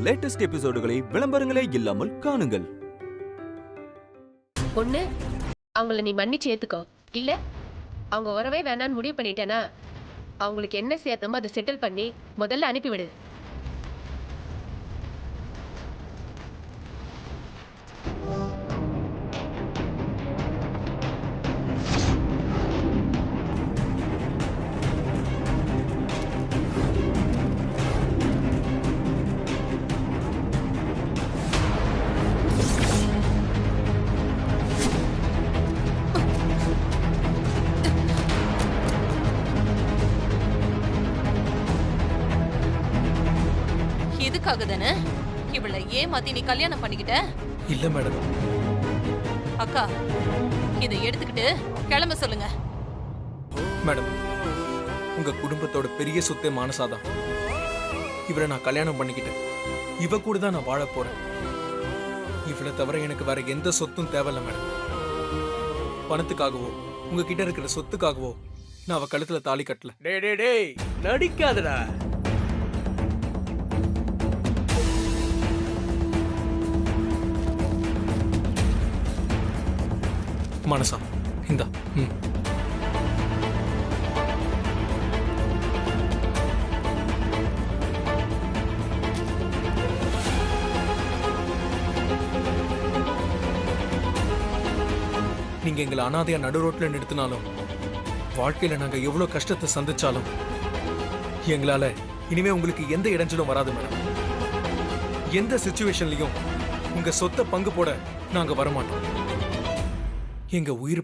Latest எபிசோடுகளை விளம்பரங்களே இல்லாமல் காணுங்கள். ஒண்ணு அவங்கள நீ மன்னிச்சு ஏத்துக்கோ, இல்ல அவங்க வரவே வேணான்னு முடிவு பண்ணிட்டேன்னா அவங்களுக்கு என்ன சேர்த்தமோ அதை செட்டில் பண்ணி முதல்ல அனுப்பிவிடு. இதுக்காக தானே இவளை ஏமாத்தி நீ கல்யாணம் பண்ணிக்கிட்ட? இல்ல மேடம். அக்கா, இதை எடுத்துக்கிட்டு கிளம்ப சொல்லுங்க. மேடம், உங்க குடும்பத்தோட பெரிய சொத்தே மானசாதான். இவரை நான் கல்யாணம் பண்ணிக்கிட்டேன். இவ கூட தான் நான் வாழ போறேன். இவளை தவிர எனக்கு வேற எந்த சொத்தும் தேவையில்ல மேடம். பணத்துக்காகவோ உங்ககிட்ட இருக்கிற சொத்துக்காகவோ நான் அவ கழுத்துல தாலி கட்டல. டேய் நடிக்காதடா. மனசா இந்தா. நீங்க எங்களை அனாதையா நடு ரோட்ல நிறுத்தினாலும், வாழ்க்கையில நாங்க எவ்வளவு கஷ்டத்தை சந்திச்சாலும் எங்களால இனிமே உங்களுக்கு எந்த இடைஞ்சலும் வராது மேடம். எந்த சிச்சுவேஷன்லயும் உங்க சொத்தை பங்கு போட நாங்க வரமாட்டோம். எங்க உயிர்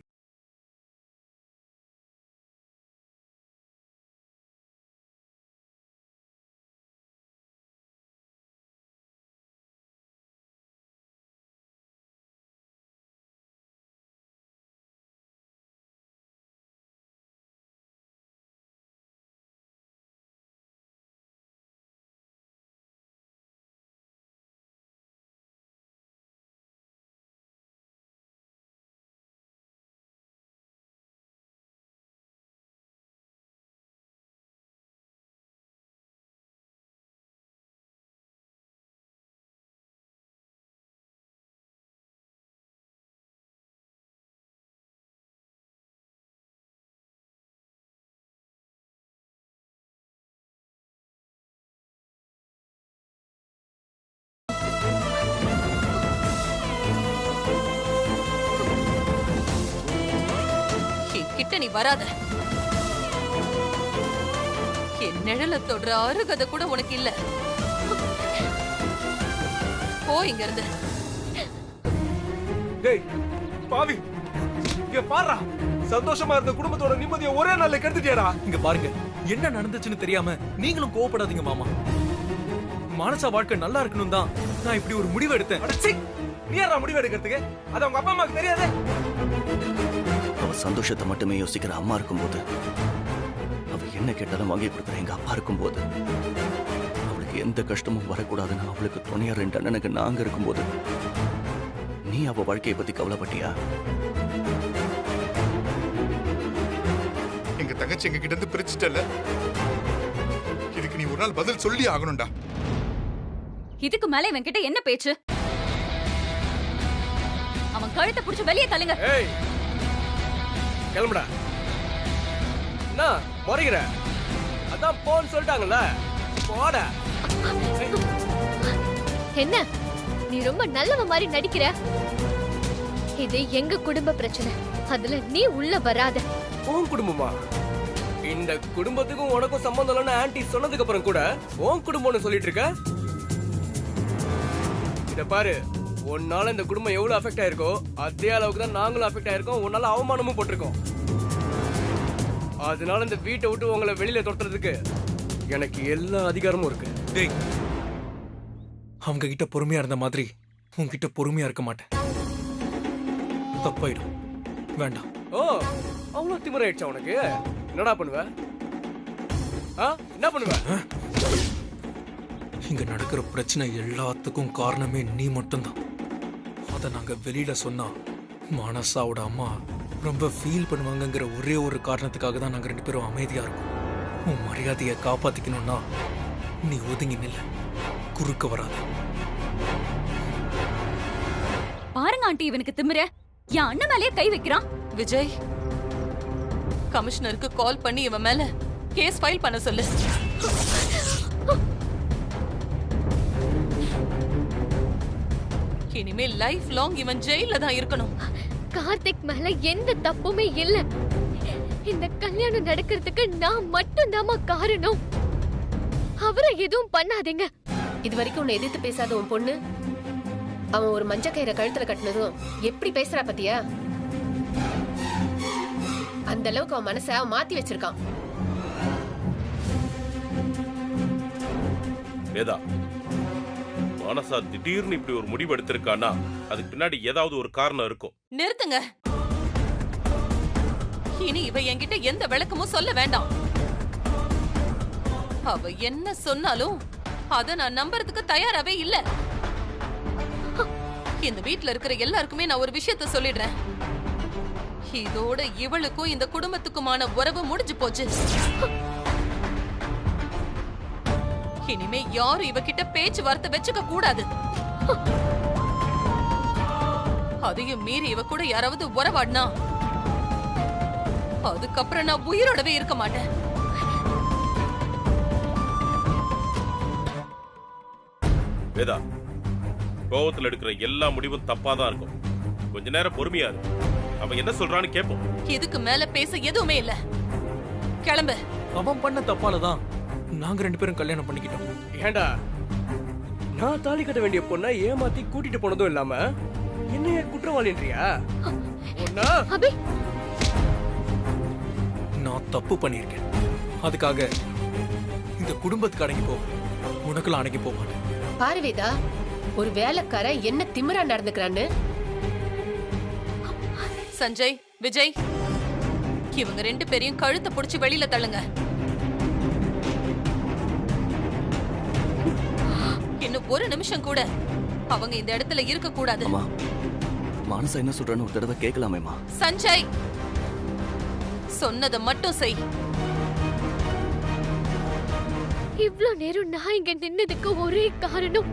கிட்ட நீ வராத. என் நிழல தொடுற அருகதை கூட உனக்கு இல்ல. போ இங்க இருந்து. டேய் பாவி, இங்க பாருடா. சந்தோஷமா இருந்த குடும்பத்தோட நிம்மதியை ஒரே நாள்ல கெடுத்துட்டியாடா. இங்க பாருங்க, என்ன நடந்துச்சுன்னு தெரியாம நீங்களும் கோவப்படாதீங்க மாமா. மானசா வாழ்க்கை நல்லா இருக்கணும் தான் நான் இப்படி ஒரு முடிவு எடுத்தேன். அடச்சி, நீ யாரா முடிவு எடுக்கிறதுக்கு? அது அவங்க அப்பா அம்மாக்கு தெரியாதே. அவ சந்தோஷத்தை மட்டுமே யோசிக்கிற அம்மா இருக்கும்போது, அவ என்ன கேட்டாலும் வாங்கி கொடுக்குற எங்க அப்பா இருக்கும்போது, அவளுக்கு எந்த கஷ்டமும் வரக்கூடாதுன்னு அவளுக்கு துணையா 2 அண்ணனுக்கு நாங்க இருக்கும்போது, நீ அவ வாழ்க்கையை பத்தி கவலைப்பட்டியா? எங்க தங்கச்சி எங்க கிட்ட இருந்து பிரிச்சுட்டல, இதுக்கு நீ ஒரு நாள் பதில் சொல்லி ஆகணும்டா. இதுக்கு மேல இவன் கிட்ட என்ன பேச்சு? அவன் கழுத்தை புடிச்சு வெளியே தள்ளுங்க. ஏய் கிளம்புடா. என்ன முறைகிற? அதான் போன்னு சொல்லிட்டாங்கல்ல, போடா. என்ன நீ ரொம்ப நல்லவ மாதிரி நடிக்கிற? இது எங்க குடும்ப பிரச்சனை, அதுல நீ உள்ள வராத. உன் குடும்பமா? இந்த குடும்பத்துக்கும் உனக்கும் சம்பந்தம் இல்லைன்னு ஆன்ட்டி சொன்னதுக்கு அப்புறம் கூட உன் குடும்பம்னு சொல்லிட்டு இருக்க? இத பாரு, உன்னால இந்த குடும்பம் எவ்வளவு அஃபெக்ட் ஆயிருக்கோ அதே அளவுக்கு தான் நாங்களும் அஃபெக்ட் ஆயிருக்கோம். உன்னால அவமானமும் போட்டிருக்கோம். அதனால இந்த வீட்டை விட்டு உங்களை வெளியில தொட்டுறதுக்கு எனக்கு எல்லா அதிகாரமும் இருக்கு. டேய், அவங்க கிட்ட பொறுமையா இருந்த மாதிரி உன்கிட்ட பொறுமையா இருக்க மாட்டேன். தப்பாயிடும். வேண்டாம். ஓ, அவ்வளவு திமிராயிடுச்சா உனக்கு? என்னடா பண்ணுவ? என்ன பண்ணுவ? இங்க நடக்கிற பிரச்சனை எல்லாத்துக்கும் காரணமே நீ மட்டும்தான். அத நாங்க வெளியில சொன்னா மானசாவோட அம்மா ரொம்ப ஃபீல் பண்ணுவாங்கங்கிற ஒரே ஒரு காரணத்துக்காக தான் நாங்க 2 பேரும் அமைதியா இருக்கோம். உன் மரியாதையை காப்பாத்திக்கணும்னா நீ ஒதுங்கி நில்ல. குறுக்க வராத. பாருங்க ஆண்டி, இவனுக்கு திமிர என் அண்ணன் மேலயே கை வைக்கிறான். விஜய், கமிஷனருக்கு கால் பண்ணி இவன் மேல கேஸ் ஃபைல் பண்ண சொல்லு. இனிமே லைஃப் லாங் இவன் ஜெயில தான் இருக்கணும். கார்த்திக் மேல எந்த தப்புமே இல்ல. இந்த கல்யாணம் நடக்கிறதுக்கு நான் மட்டும்தாம்மா காரணம். அவரை எதுவும் பண்ணாதீங்க. இது வரைக்கும் உன்னை எதிர்த்து பேசாத உன் பொண்ணு, அவன் ஒரு மஞ்ச கயிறை கழுத்துல கட்டினதும் எப்படி பேசுறா பத்தியா? அந்த அளவுக்கு அவன் மனசை அவன் மாத்தி வச்சிருக்கான். வேதா, மனசா திடீர்னு இப்படி ஒரு முடிவு எடுத்திருக்கானா அதுக்கு பின்னாடி ஏதாவது ஒரு காரணம் இருக்கும். நிறுத்துங்க. இனி இவ என்கிட்ட எந்த விளக்கமும் சொல்ல வேண்டாம். அவ என்ன சொன்னாலும் அத நான் நம்புறதுக்கு தயாராவே இல்ல. இந்த வீட்ல இருக்கிற எல்லாருக்குமே நான் ஒரு விஷயத்த சொல்லிடுறேன். இதோட இவளுக்கும் இந்த குடும்பத்துக்குமான உறவு முடிஞ்சு போச்சு. இனிமே யாரும் இவகிட்ட பேச்சுவார்த்தை வச்சுக்க கூடாது. அதையும் மீறி இவ கூட யாராவது உறவாடினா அதுக்கப்புறம் நான் உயிரோடவே இருக்க மாட்டேன். வேதா, கோவத்துல எடுக்கிற எல்லா முடிவும் தப்பாதான் இருக்கும். கொஞ்ச நேரம் பொறுமையா இரு. அவன் என்ன சொல்றான்னு கேட்போம். இதுக்கு மேல பேச எதுவுமே இல்ல. கிளம்பு. அவன் பண்ண தப்பாலதான் நாங்க 2 பேரும் கல்யாணம் பண்ணிக்கிட்டோம். ஏண்டா, நான் தாலி கட்ட வேண்டிய பொண்ணை ஏமாத்தி கூட்டிட்டு போனதும் இல்லாம என்னைய குற்றவாளின்றியா? ஒன்னா அபி, நான் தப்பு பண்ணியிருக்கேன். அதுக்காக இந்த குடும்பத்துக்கு அடங்கி போ, உனக்குலாம் அடங்கி போக மாட்டேன். பாரு வேதா, ஒரு வேலைக்கார என்ன திமிரா நடந்துக்கிறான்னு. சஞ்சய், விஜய், இவங்க 2 பேரையும் கழுத்தை புடிச்சு வெளியில தள்ளுங்க. இன்னும் ஒரு நிமிஷம் கூட அவங்க இந்த இடத்துல இருக்க கூடாது. அம்மா, மானசா என்ன சொல்றான்னு ஒரு தடவை கேட்கலாமேம்மா. சஞ்சய், சொன்னதை மட்டும் செய். இவ்ளோ நேரம் நான் இங்க நின்னதுக்கு ஒரே காரணம்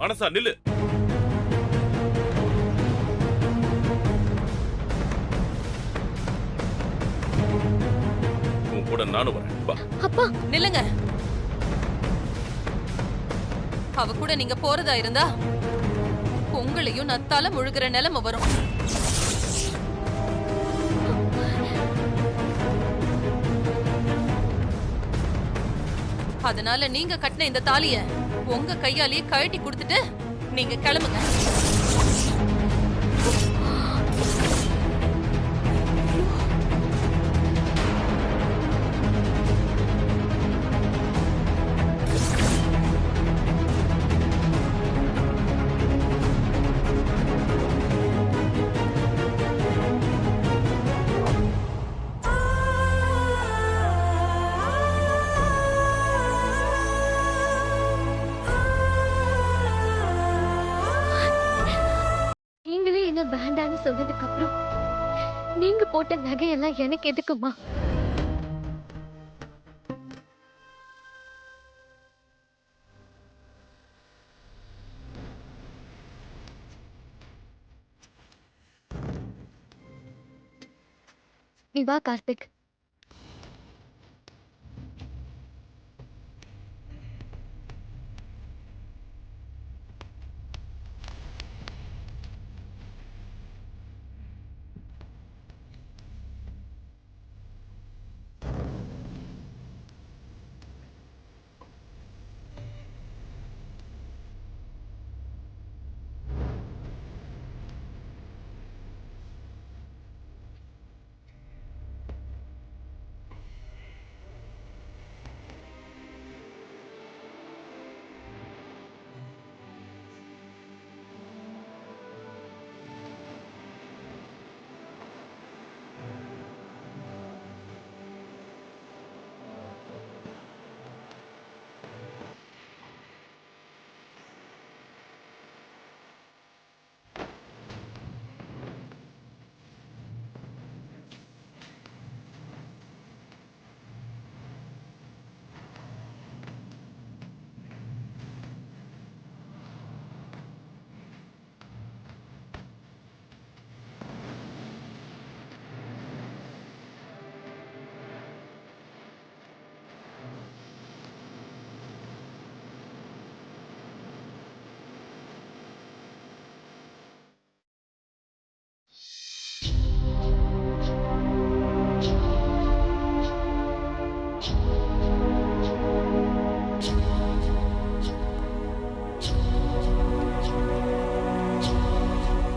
மனசா நில்லு. உன் கூட நானும் வரேன். வா. அப்பா. நில்லுங்க. அவ கூட நீங்க போறதா இருந்தா உங்களையும் நான் தலை முழுகிற நிலைமை வரும். அதனால நீங்க கட்டின இந்த தாலிய உங்க கையாலேயே கழட்டி கொடுத்துட்டு நீங்க கிளம்புங்க. வேண்டான்னு சொன்னதுக்கு அப்புறம் நீங்க போட்ட நகையெல்லாம் எனக்கு எதுக்குமா? நீ வா கார்த்திக்.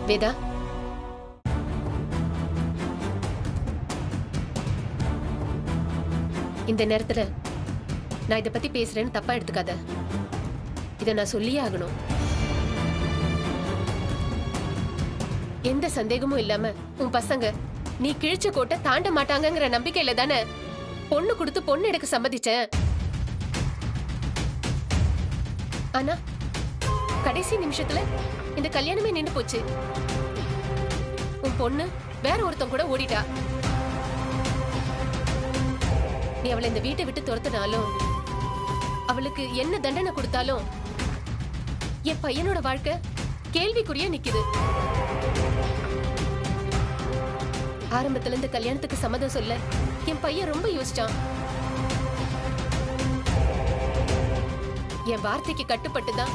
வேதா, இந்த நேரத்துல நான் இத பத்தி பேசுறேன்னு தப்பா எடுத்துக்காத. இத நான் சொல்லியே ஆகணும். எந்த சந்தேகமும் இல்லாம உன் பசங்க நீ கிழிச்ச கோட்டை தாண்ட மாட்டாங்கங்கிற நம்பிக்கையில தானே பொண்ணு கொடுத்து பொண்ணு எடுக்க சம்மதிச்சேன். ஆனா கடைசி நிமிஷத்துல இந்த கல்யாணமே நின்னு போச்சு. உன் பொண்ணு வேற ஒருத்தன் கூட ஓடிட்டா. நீ அவளை இந்த வீட்டை விட்டு துரத்தினாலும், அவளுக்கு என்ன தண்டனை கொடுத்தாலும் என் பையனோட வாழ்க்கை கேள்விக்குறியா நிக்குது. ஆரம்பத்துல இந்த கல்யாணத்துக்கு சம்மதம் சொல்ல என் பையன் ரொம்ப யோசிச்சான். என் வார்த்தைக்கு கட்டுப்பட்டுதான்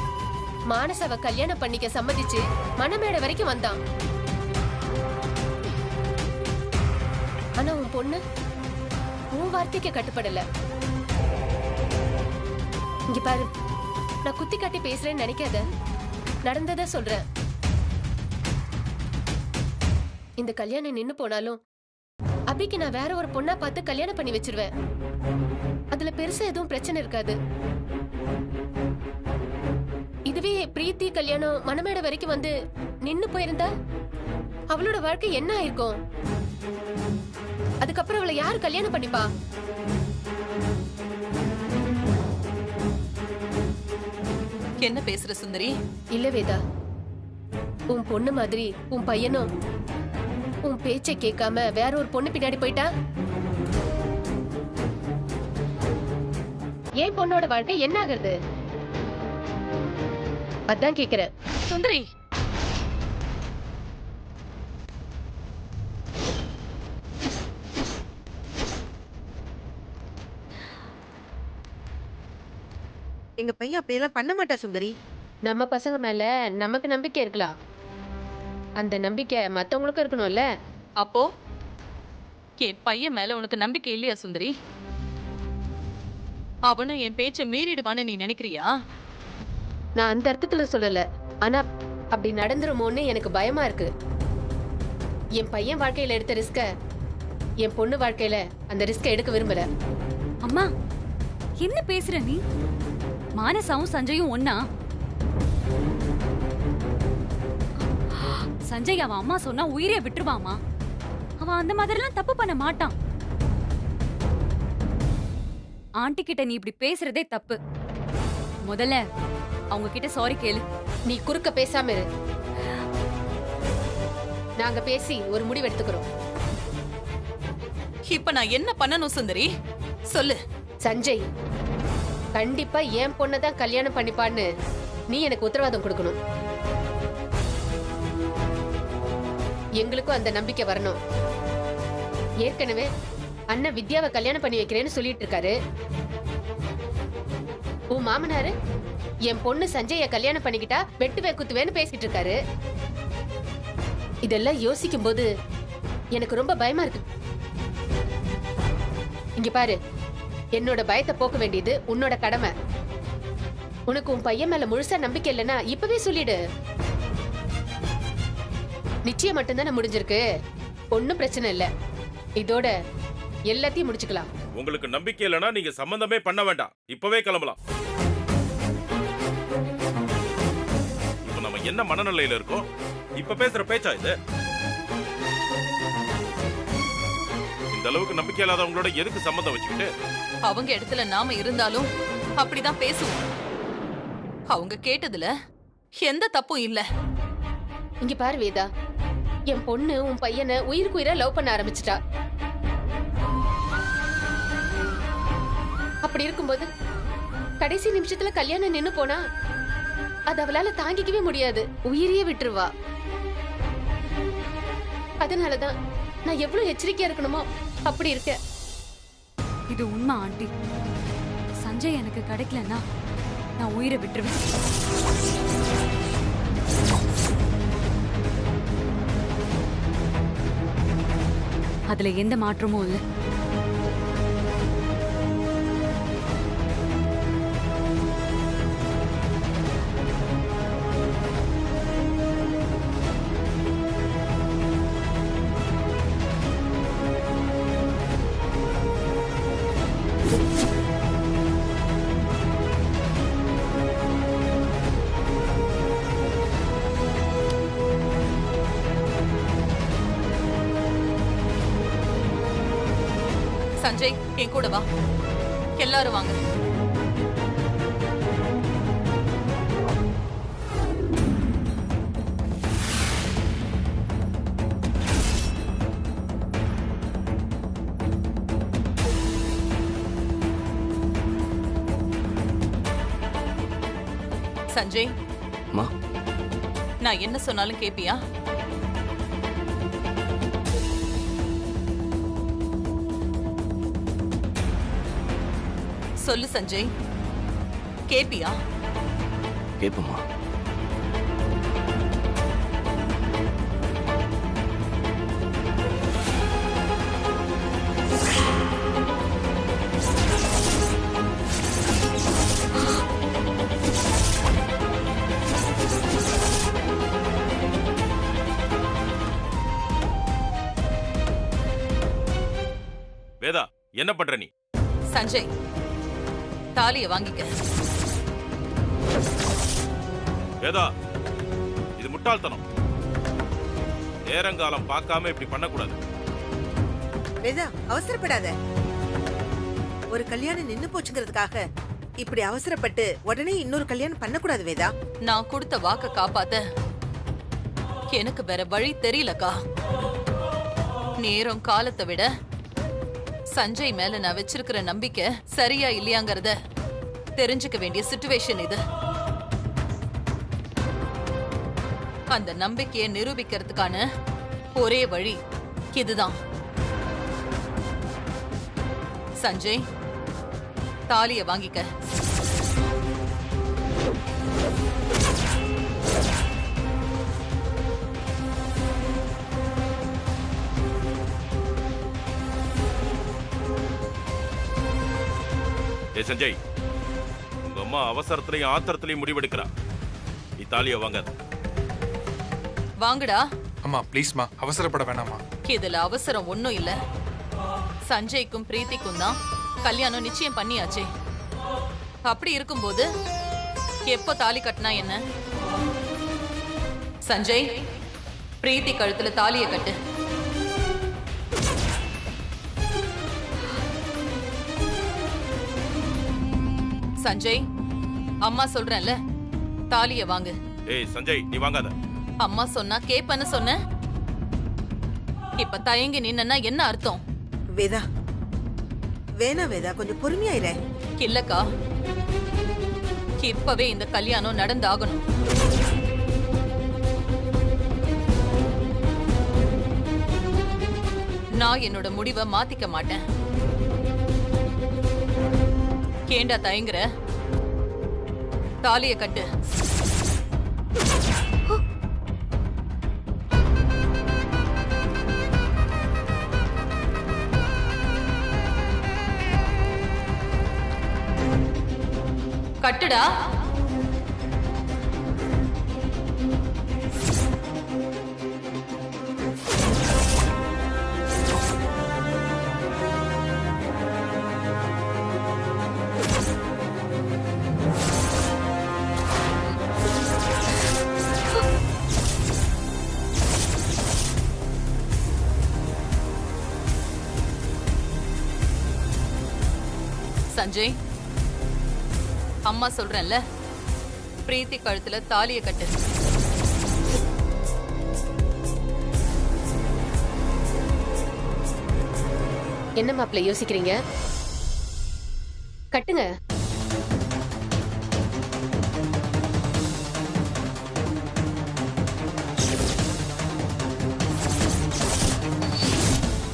மானசாவை கல்யாணம் பண்ணிக்க சம்மதிச்சு மணமேடை வரைக்கும் வந்தான். ஆனா உன் பொண்ணு உன் வார்த்தைக்கு கட்டுப்படல. இங்க பாரு, நான் குத்தி காட்டி பேசுறேன்னு நினைக்காத. நடந்தத சொல்றேன். இந்த கல்யாணம் நின்னு போனாலும் அபிக்கு நான் வேற ஒரு பொண்ணா பார்த்து கல்யாணம் பண்ணி வச்சிருவேன். அதுல பெருசா எதுவும் பிரச்சனை இருக்காது. இதுவே பிரீத்தி கல்யாணம் மணமேடை வரைக்கும் வந்து நின்னு போயிருந்தா அவளோட வாழ்க்கை என்ன ஆயிருக்கும்? அதுக்கப்புறம் அவளை யாரு கல்யாணம் பண்ணிப்பா? என்ன பேசுற சுந்தரி? இல்ல வேதா, உன் பொண்ணு மாதிரி உன் பையனும் உன் பேச்சை கேட்காம வேற ஒரு பொண்ணு பின்னாடி போயிட்டா ஏன் பொண்ணோட வாழ்க்கை என்ன ஆகுறது? அதான் கேக்குறேன். சுந்தரி, எங்க பையன் அப்படியெல்லாம் பண்ண மாட்டா சுந்தரி. நம்ம பசங்க மேல நமக்கு நம்பிக்கை இருக்கலாம், அந்த நம்பிக்கை மத்தவங்களுக்கும் இருக்கணும்ல. அப்போ என் பையன் மேல உனக்கு நம்பிக்கை இல்லையா சுந்தரி? அவனும் என் பேச்ச மீறிடுவான்னு நீ நினைக்கிறியா? நான் அந்த அர்த்தத்துல சொல்லல. ஆனா அப்படி நடந்துருமோன்னு எனக்கு பயமா இருக்கு. என் பையன் வாழ்க்கையில எடுத்த ரிஸ்க என் பொண்ணு வாழ்க்கையில அந்த ரிஸ்க எடுக்க விரும்பல. அம்மா என்ன பேசுற நீ? மானசாவும் சஞ்சயும் ஒன்னா? சஞ்சய் அவன் அம்மா சொன்னா உயிரே விட்டுருவாமா? அவன் அந்த மாதிரிலாம் தப்பு பண்ண மாட்டான். ஆண்டி கிட்ட நீ இப்படி பேசுறதே தப்பு. முதல்ல அவங்க கிட்ட சாரி கேளு. நீ குறுக்க பேசாம இரு. நாங்க பேசி ஒரு முடிவு எடுத்துக்கிறோம். இப்ப நான் என்ன பண்ணணும் சுந்தரி? சொல்லு. சஞ்சய் கண்டிப்பா என் பொண்ணதான் கல்யாணம் பண்ணிப்பான்னு நீ எனக்கு உத்தரவாதம் கொடுக்கணும். எங்களுக்கும் அந்த நம்பிக்கை வரணும். ஏற்கனவே அண்ணன் வித்யாவை கல்யாணம் பண்ணி வைக்கிறேன்னு சொல்லிட்டு இருக்காரு. உன் மாமனாரு என் பொண்ணு சஞ்சய கல்யாணம் பண்ணிக்கிட்டா வெட்டுவே குத்துவேன்னு பேசிட்டு இருக்காரு. இதெல்லாம் யோசிக்கும் போது எனக்கு ரொம்ப பயமா இருக்கு. இங்க பாரு, என்னோட பயத்தை போக்க வேண்டியது உன்னோட கடமை. உனக்கு உன் பையன் மேல முழுசா நம்பிக்கை இல்லைன்னா இப்பவே சொல்லிடு. நிச்சயம் மட்டும்தானே முடிஞ்சிருக்கு, ஒன்னும் பிரச்சனை இல்ல. இதோட எல்லாத்தையும் முடிச்சுக்கலாம். உங்களுக்கு நம்பிக்கை இல்லைன்னா நீங்க சம்பந்தமே பண்ண வேண்டாம், இப்பவே கிளம்பலாம். இப்ப நம்ம என்ன மனநிலையில இருக்கோம்? இப்ப பேசுற பேச்சா இது? இந்த அளவுக்கு நம்பிக்கை இல்லாதவங்களோட எதுக்கு சம்பந்தம் வச்சுக்கிட்டு? அவங்க இடத்துல நாம இருந்தாலும் அப்படிதான் பேசுவோம். அவங்க கேட்டதுல எந்த தப்பும் இல்ல. இங்க பாரு வேதா, என் பொண்ணு உன் பையனை உயிருக்கு உயிரா லவ் பண்ண ஆரம்பிச்சிட்டா. அப்படி இருக்கும்போது கடைசி நிமிஷத்துல கல்யாணம் நின்னு போனா அது அவளால தாங்கிக்கவே முடியாது, உயிரையே விட்டுருவா. அதனாலதான் நான் எவ்வளவு எச்சரிக்கையா இருக்கணுமோ அப்படி இருக்க. இது உண்மை ஆண்டி. சஞ்சய் எனக்கு கிடைக்கலன்னா நான் உயிரை விட்டுருவேன். அதுல எந்த மாற்றமும் இல்லை. சஞ்சய் என் கூட வா, எல்லாரும் வாங்க. சஞ்சய், மா நான் என்ன சொன்னாலும் கேப்பியா? சொல்லு சஞ்சய், கேப்பியா? கேப்பமா. வேதா, என்ன பண்ற நீ? சஞ்சய், தாலிய வாங்கிக்க. வேதா, இது முட்டாள்தனம். நேரங்காலம் பார்க்காம இப்படி பண்ணக்கூடாது. வேதா, அவசரப்படாத. ஒரு கல்யாணம் நின்னு போச்சுங்கிறதுக்காக இப்படி அவசரப்பட்டு உடனே இன்னொரு கல்யாணம் பண்ணக்கூடாது வேதா. நான் கொடுத்த வாக்க காப்பாத்த எனக்கு வேற வழி தெரியலக்கா. நேரம் காலத்தை விட சஞ்சய் மேல நான் வச்சிருக்கிற நம்பிக்கை சரியா இல்லையாங்கறத தெரிஞ்சுக்க வேண்டிய சிச்சுவேஷன் இது. அந்த நம்பிக்கையை நிரூபிக்கிறதுக்கான ஒரே வழி இதுதான். சஞ்சய், தாலிய வாங்கிக்க. ஏ சஞ்சய், உங்க அம்மா அவசரத்திலையும் ஆத்திரத்திலையும் முடிவெடுக்கிறா. நீ தாலிய வாங்காத. வாங்கடா. அம்மா ப்ளீஸ்மா, அவசரப்பட வேணாமா. இதுல அவசரம் ஒண்ணும் இல்ல. சஞ்சய்க்கும் பிரீத்திக்கும் தான் கல்யாணம் நிச்சயம் பண்ணியாச்சே. அப்படி இருக்கும்போது எப்போ தாலி கட்டினா என்ன? சஞ்சய், பிரீத்தி கழுத்துல தாலிய கட்டு. சஞ்சய், அம்மா சொல்றேன்ல, தாலிய வாங்கு. ஏய் சஞ்சய், நீ வாங்காத. அம்மா சொன்னா கேப்பன்னு சொன்ன. இப்ப தயங்கி நின்னா என்ன அர்த்தம்? வேதா, வேணா வேதா, கொஞ்சம் பொறுமையாயிர. இல்லக்கா, இப்பவே இந்த கல்யாணம் நடந்தாகணும். நான் என்னோட முடிவை மாத்திக்க மாட்டேன். கேண்டா தயங்குற? தாலிய கட்டு. கட்டுடா. சஞ்சய், அம்மா சொல்றேன்ல, பிரீத்தி கழுத்துல தாலிய கட்டு. என்ன மாப்பிள்ள யோசிக்கிறீங்க? கட்டுங்க.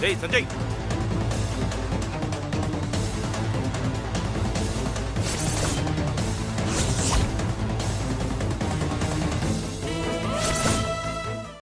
ஏய் சஞ்சய்,